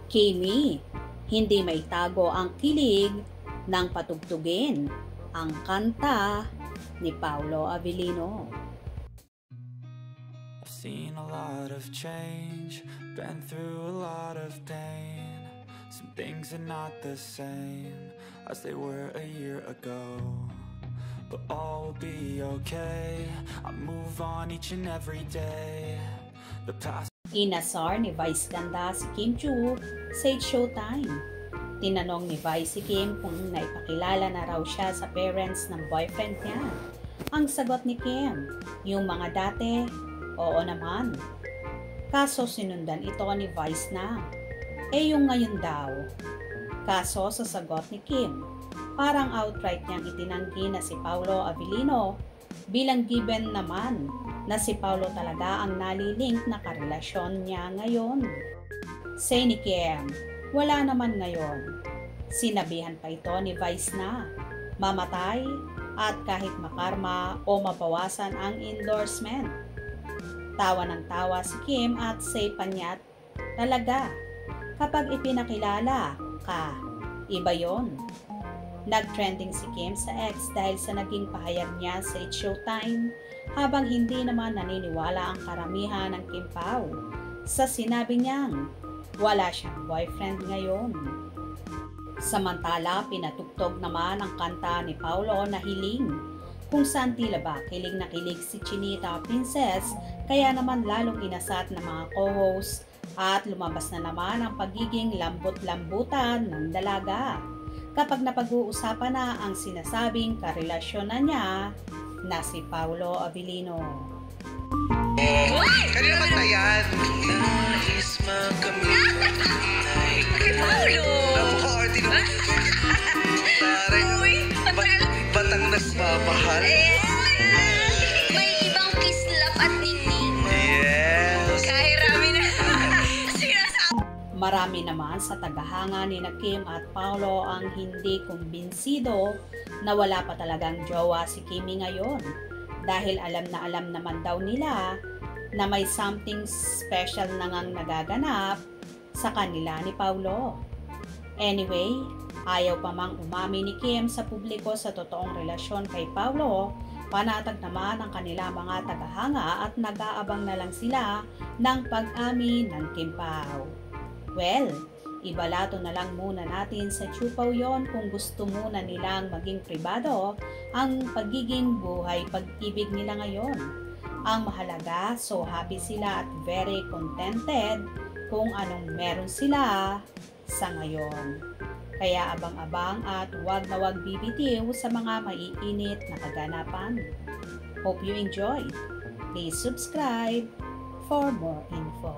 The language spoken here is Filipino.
Kimi, hindi maitago ang kilig ng patugtugin ang kanta ni Paolo Avellino. I've seen a lot of change, been through a lot of pain. Some things are not the same as they were a year ago, but all will be okay. I move on each and every day. The past. Inasar ni Vice ganda si Kim Chiu sa It's Showtime. Tinanong ni Vice si Kim kung naipakilala na raw siya sa parents ng boyfriend niya. Ang sagot ni Kim, yung mga dati, oo naman. Kaso sinundan ito ni Vice na, yung ngayon daw. Kaso sa sagot ni Kim, parang outright niyang itinanggi na si Paolo Avellino bilang given naman na si Paolo talaga ang nalilink na karelasyon niya ngayon. Say ni Kim, wala naman ngayon. Sinabihan pa ito ni Vice na mamatay at kahit makarma o mabawasan ang endorsement. Tawa ng tawa si Kim at say pa niya, talaga, kapag ipinakilala ka, iba yon. Nag-trending si Kim sa X dahil sa naging pahayag niya sa It's Showtime habang hindi naman naniniwala ang karamihan ng Kim Pao sa sinabi niyang wala siyang boyfriend ngayon. Samantala, pinatugtog naman ang kanta ni Paolo na Hiling kung saan tila ba kilig na kilig si Chinita Princess kaya naman lalong inasat ng mga co-host at lumabas na naman ang pagiging lambot-lambutan ng dalaga kapag napag-uusapan na ang sinasabing karelasyon na niya na si Paolo Avellino. Kanina ba na yan? Nais makamit Kay Paolo! Napaka-arty naman. Batang nagmamahal. May ibang kislap at ningning. Yes. Kahit rami na. Marami naman sa tagahanga ni Kim at Paolo ang hindi kumbinsido na wala pa talagang jowa si Kimi ngayon dahil alam na alam naman daw nila na may something special na ngang nagaganap sa kanila ni Paolo. Anyway, ayaw pa mang umami ni Kim sa publiko sa totoong relasyon kay Paolo, panatag naman ang kanila mga tagahanga at nag-aabang na lang sila ng pag-amin ng Kim Pao. Well, ibalato na lang muna natin sa Chupaw yon kung gusto muna nilang maging pribado ang pagiging buhay pag-ibig nila ngayon. Ang mahalaga, so happy sila at very contented kung anong meron sila sa ngayon. Kaya abang-abang at huwag na huwag bibitiw sa mga maiinit na kaganapan. Hope you enjoyed. Please subscribe for more info.